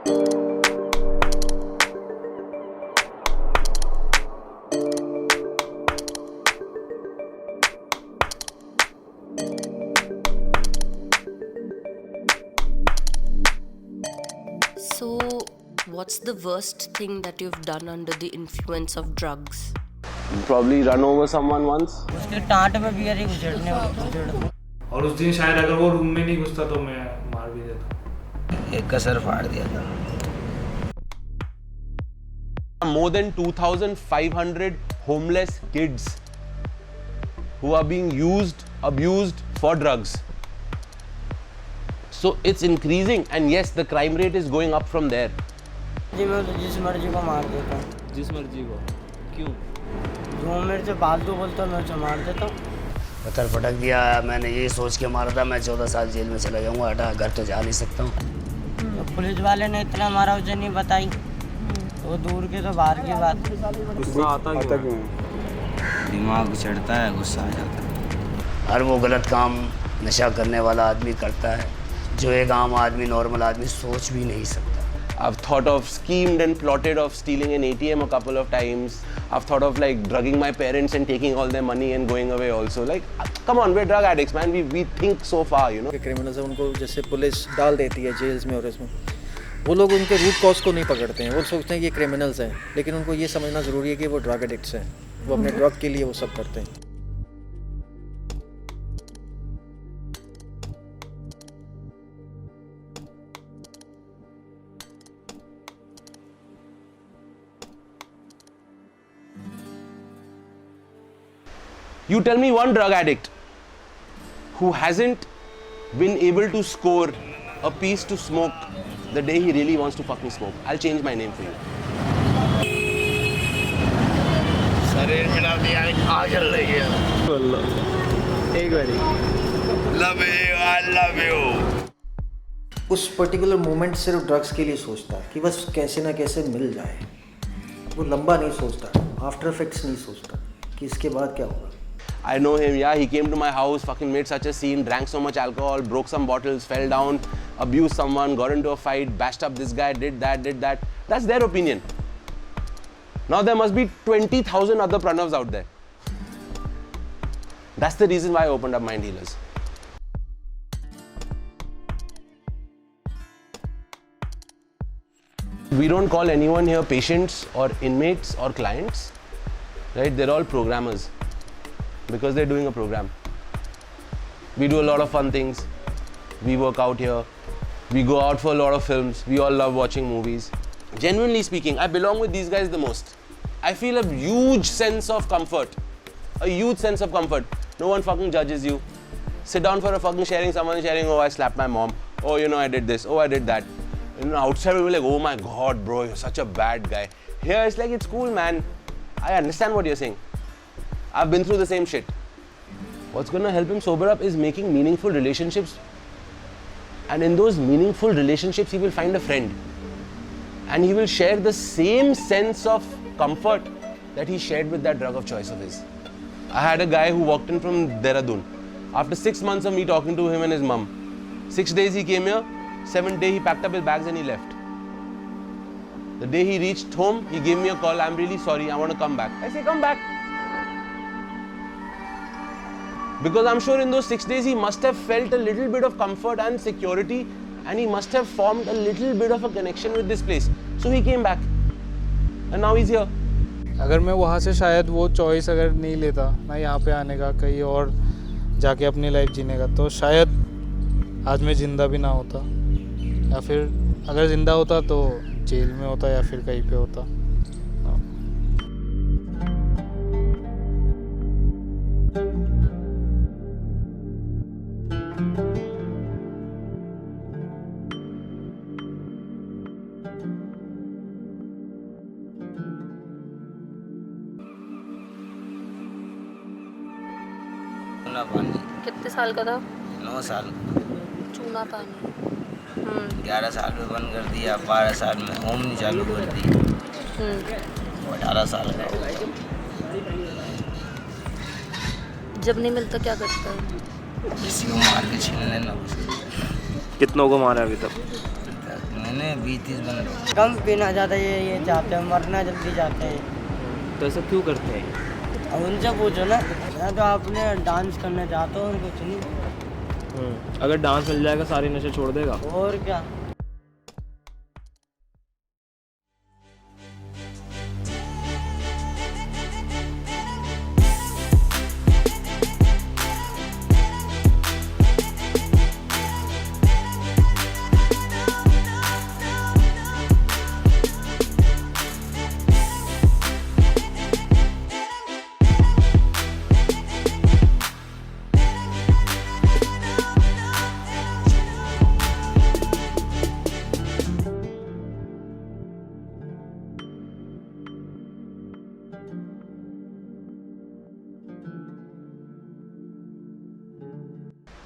So, what's the worst thing that you've done under the influence of drugs? Probably run over someone once. उसके टाँट में beer ही उछेड़ और उस दिन शायद अगर वो रूम में नहीं घुसता तो मैं मार भी देता। एक कसर फाड़ दिया था। More than 2,500 homeless kids who are being used, abused for drugs. So it's increasing, and yes, the crime rate is going up from there. जी मैं तो जिस मर्जी को मार देता हूँ। जिस मर्जी को? क्यों? जो मेरे से फालतू बोलता है मैं उसे मार देता हूँ। पत्थर पटक दिया, मैंने ये सोच के मारा था मैं 14 साल जेल में चला जाऊंगा, हटा घर तो जा नहीं सकता हूँ। तो पुलिस वाले ने इतना मारा उसे नहीं बताई, वो दूर के तो बाहर की बात। गुस्सा आता क्यों? दिमाग चढ़ता है, गुस्सा आ जाता है। हर वो गलत काम नशा करने वाला आदमी करता है जो एक आम आदमी, नॉर्मल आदमी सोच भी नहीं सकता। I've thought of, schemed and plotted of stealing an ATM a couple of times. I've thought of like drugging my parents and taking all their money and going away also. Like, come on, we're drug addicts, man. We think so far, you know. Criminals है, उनको जैसे police डाल देती है gels में और इसमें वो लोग उनके रूट कॉज को नहीं पकड़ते हैं। वो सोचते हैं कि ये क्रिमिनल्स हैं, लेकिन उनको ये समझना ज़रूरी है कि वो ड्रग एडिक्ट्स हैं। वो अपने ड्रग के लिए वो सब करते हैं। You tell me one drug addict who hasn't been able to score a piece to smoke the day he really wants to fucking smoke. I'll change my name for you. शरीर मिला दिया, आग जल रही है। एक बारी Love you, I love you. उस पर्टिकुलर मोमेंट सिर्फ ड्रग्स के लिए सोचता है कि बस कैसे ना कैसे मिल जाए। वो लंबा नहीं सोचता, आफ्टर इफेक्ट्स नहीं सोचता कि इसके बाद क्या होगा। I know him, yeah, he came to my house, fucking made such a scene, drank so much alcohol, broke some bottles, fell down, abused someone, got into a fight, bashed up this guy, did that. That's their opinion. Now there must be 20,000 other Pranavs out there. That's the reason why I opened up Mind Healers. We don't call anyone here patients or inmates or clients, right? They're all programmers. Because they're doing a program. We do a lot of fun things. We work out here. We go out for a lot of films. We all love watching movies. Genuinely speaking, I belong with these guys the most. I feel a huge sense of comfort. A huge sense of comfort. No one fucking judges you. Sit down for a fucking sharing, someone sharing, oh, I slapped my mom. Oh, you know, I did this. Oh, I did that. You know, outside we'll be like, oh my God, bro, you're such a bad guy. Here it's like, it's cool, man. I understand what you're saying. I've been through the same shit. What's going to help him sober up is making meaningful relationships. And in those meaningful relationships, he will find a friend. And he will share the same sense of comfort that he shared with that drug of choice of his. I had a guy who walked in from Dehradun. After 6 months of me talking to him and his mum, 6 days he came here, 7th day he packed up his bags and he left. The day he reached home, he gave me a call, I'm really sorry, I want to come back. I say, come back. Because I'm sure in those 6 days he must have felt a little bit of comfort and security, and he must have formed a little bit of a connection with this place. So he came back and now he's here. अगर मैं वहाँ से शायद वो choice अगर नहीं लेता ना यहाँ पे आने का, कहीं और जाके अपनी लाइफ जीने का, तो शायद आज मैं ज़िंदा भी ना होता, या फिर अगर ज़िंदा होता तो जेल में होता या फिर कहीं पे होता। चूना पानी। कितने साल का था? 9 साल। चूना पानी। 11 साल में बंद कर दिया, 12 साल में होम नहीं चालू कर दी, 18 साल का हो गया। जब नहीं मिलता क्या करता है? किसी को मार के छीन लेना। कितनों को मारा अभी तक? मैंने 20-30 बंद हो। कम पीना चाहता है, ये चाहते हैं, मरना जल्दी चाहते हैं। तो ऐसा क्यों करते हैं? अब उनसे पूछो ना, या तो आपने डांस करना चाहते हो, कुछ नहीं। अगर डांस मिल जाएगा सारे नशे छोड़ देगा? और क्या।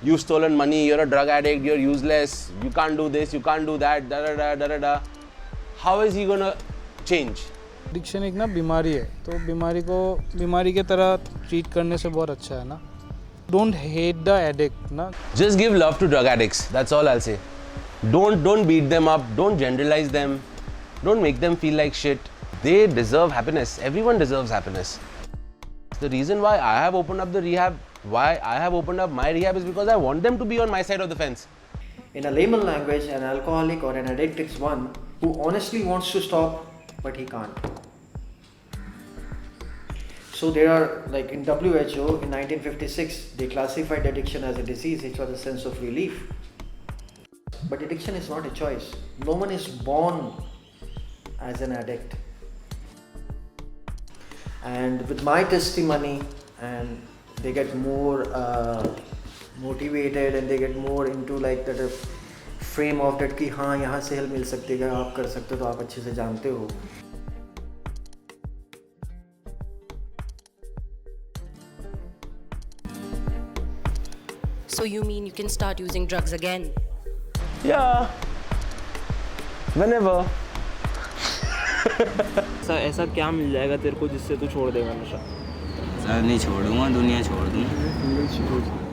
You've stolen money, you're a drug addict, you're useless, you can't do this, you can't do that, da da da da da da. How is he gonna change? Addiction एक ना बीमारी है, तो बीमारी को बीमारी के तरह ट्रीट करने से बहुत अच्छा है ना. डोंट हेट द एडिक्ट ना. Just give love to drug addicts. That's all I'll say. Don't beat them up. Don't generalize them. Don't make them feel like shit. They deserve happiness. Everyone deserves happiness. The reason why I have opened up the rehab, why I have opened up my rehab is because I want them to be on my side of the fence. In a layman language, an alcoholic or an addict is one who honestly wants to stop, but he can't. So there are, like in WHO in 1956, they classified addiction as a disease which was a sense of relief. But addiction is not a choice. No one is born as an addict. And with my testimony, and they get more motivated and they get more into like that frame of that कि हाँ यहाँ से help मिल सकती है, आप कर सकते हो, तो आप अच्छे से जानते हो. So you mean you can start using drugs again? Yeah. Whenever. ऐसा क्या मिल जाएगा तेरे को जिससे तू छोड़ देगा नशा? सर नहीं छोड़ूंगा, दुनिया छोड़ दूंगा.